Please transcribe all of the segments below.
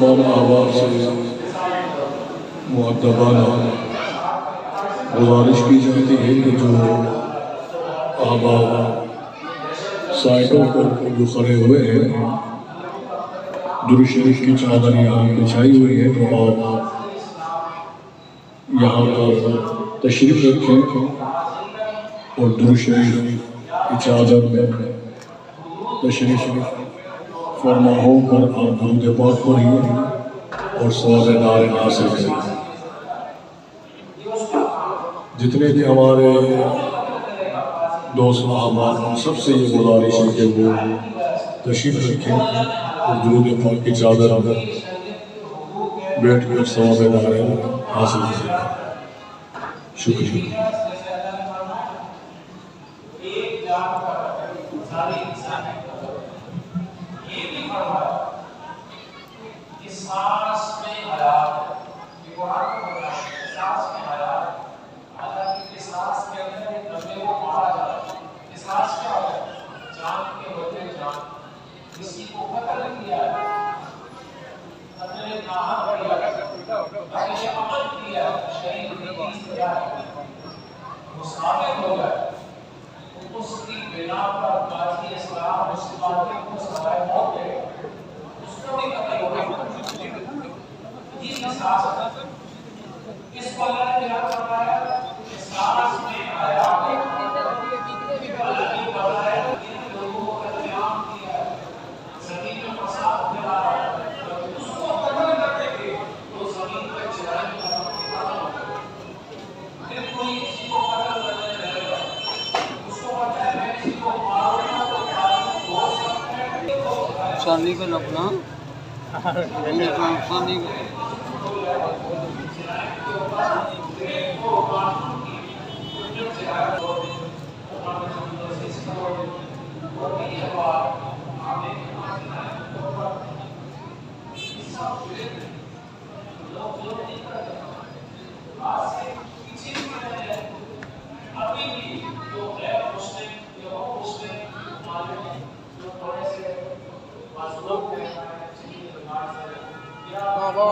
تمام احباب سے مؤدبانہ گزارش کی جاتی ہے کہ جو احباب سائٹوں پر جو کھڑے ہوئے ہیں درود شریف کی چادر یہاں بچھائی ہوئی ہے، تو آپ یہاں پر تشریف رکھیں اور درود شریف کی چادر میں تشریف فرما ہو کر آپ درود پاک پڑھیے اور ثواب نعت حاصل کریں۔ جتنے بھی ہمارے دوست احباب ہیں سب سے یہ گزارش ہے کہ وہ تشریف رکھیں اور درود پاک کی چادر میں بیٹھ کر ثواب نعت حاصل کریں۔ شکریہ۔ سانی کو لپنا سانی کو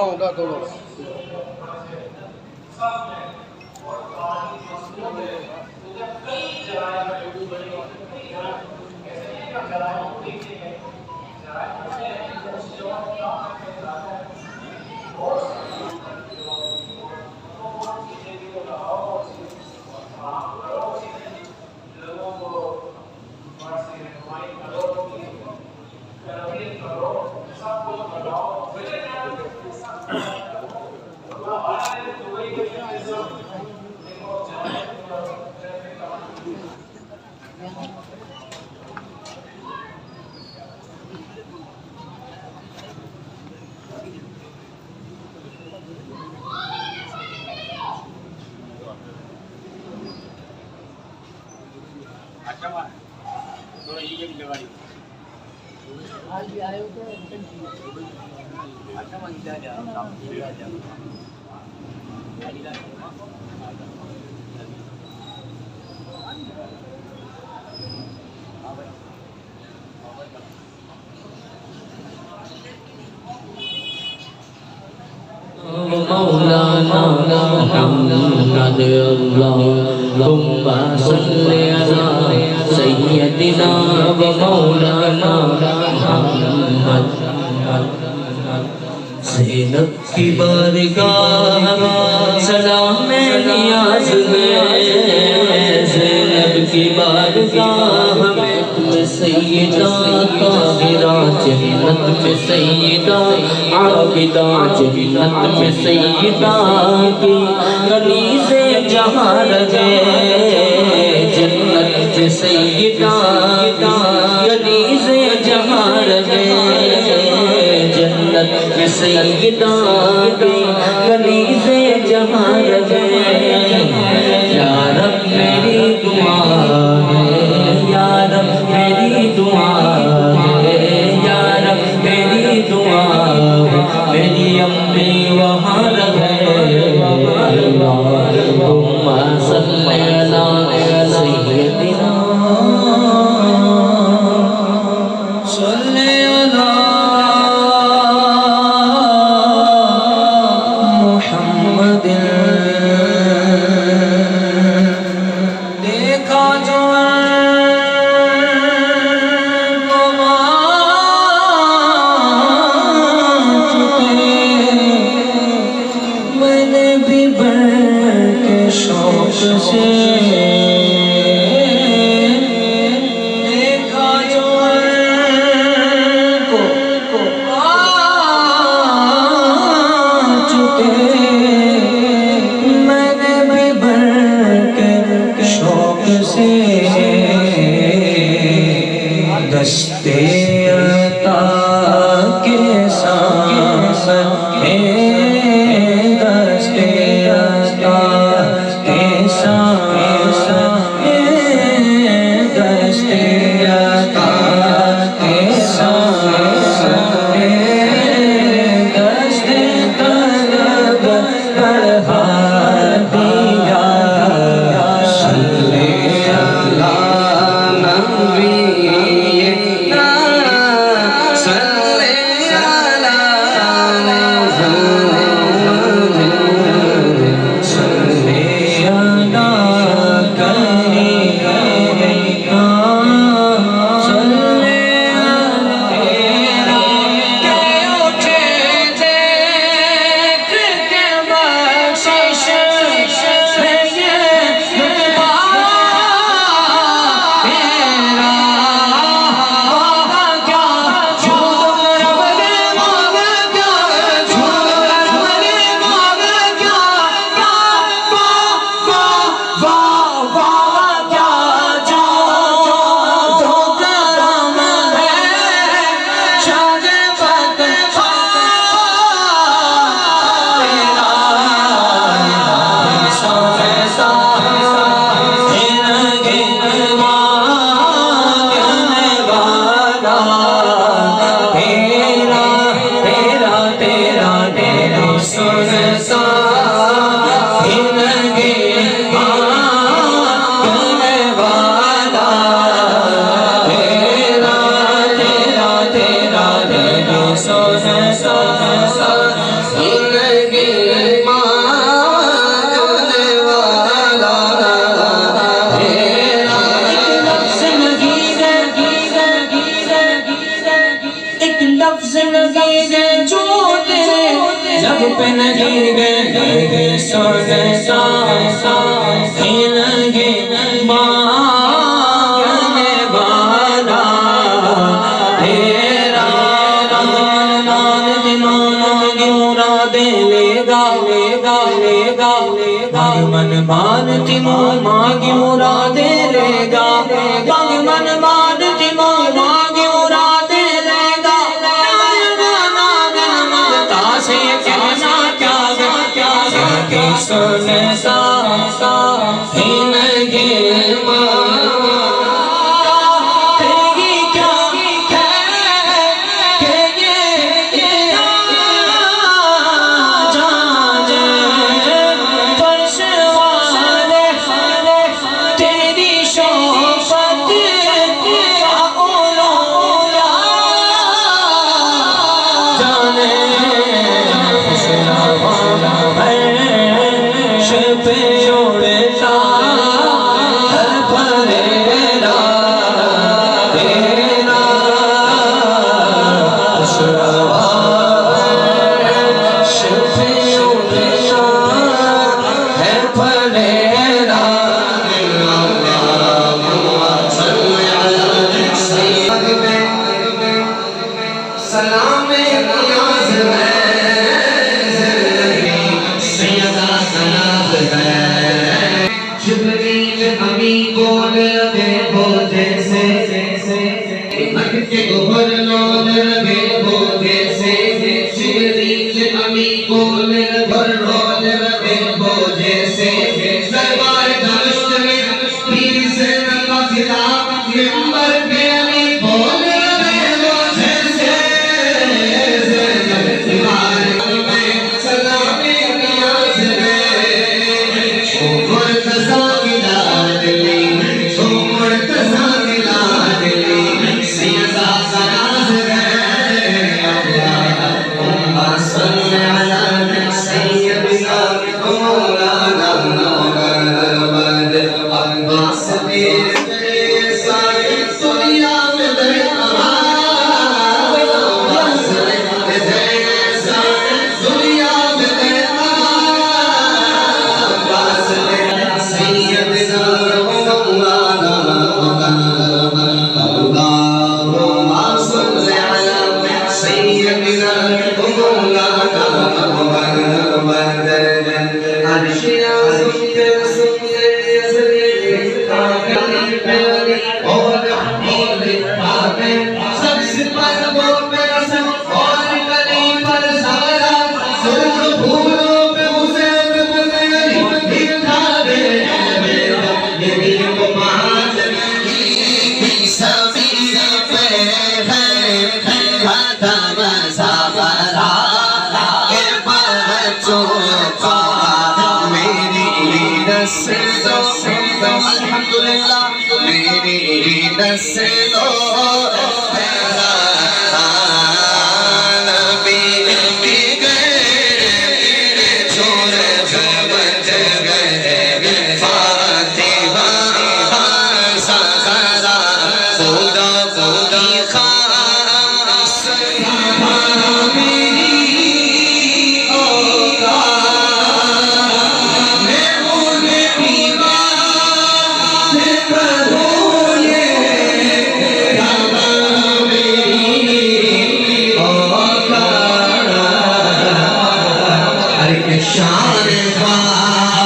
ہوگا کرو مولانا محمد اللہم صلی علی سیدنا و مولانا محمد۔ زینب کی بارگاہ سلام نیاز ہے، زینب کی بارگاہ میں تم سیدہ طاہرہ، جنت میں سیدہ عابدہ، جنت میں سیدہ کی کنیز جہاں رہے، جنت میں سیدہ کی کنیز جہاں رہے، جنت میں سیدہ کی کنیز جہاں رہے۔ یا رب میری دعا ہے، یا رب میری دعا ہے، یا رب میری دعا ہے، میری امی وہاں رہے۔ اللہم صلی علی سیدنا صلی علی پہ نہیں گئے سونے سا لگے مانگنے والا تیرا نان دمان کی مرادیں لے گا من مانتی ماں کی مرادیں لے گا من مانتی ماں کی مرادیں لے گا سے کیا سونے سا شان فاطمہ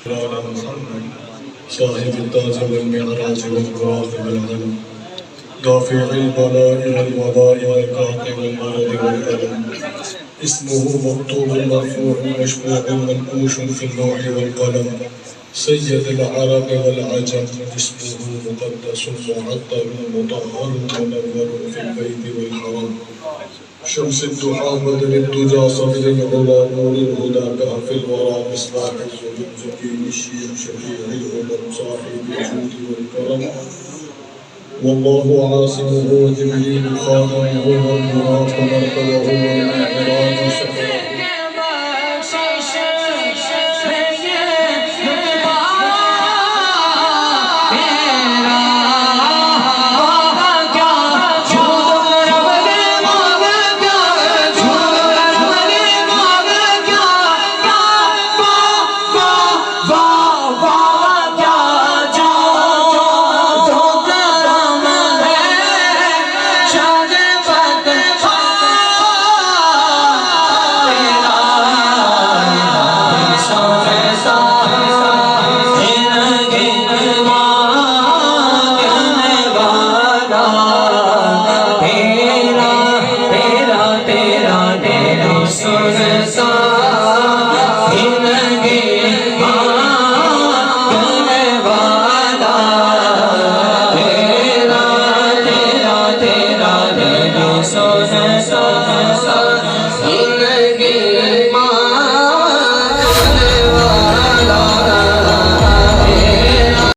زہرا حصول صاحب التاج والمعراج والبراق والعلم دافع البلاء والوباء والكاتب والمرض والألم اسمه مكتوب مرفوع مشفوع منقوش في اللوح والقلم سيد العرب والعجم اسمه مقدس معطر مطهر منور في البيت والحرم شمس الضحى بدر الدجى صدر العلا نور الهدى كهف الورى مصباح الزهد زكي الشيخ شفيع الهدى صاحب الجود والكرم والله عاصمه وجبريل خادمه والبراق مركبه والمعراج سفره So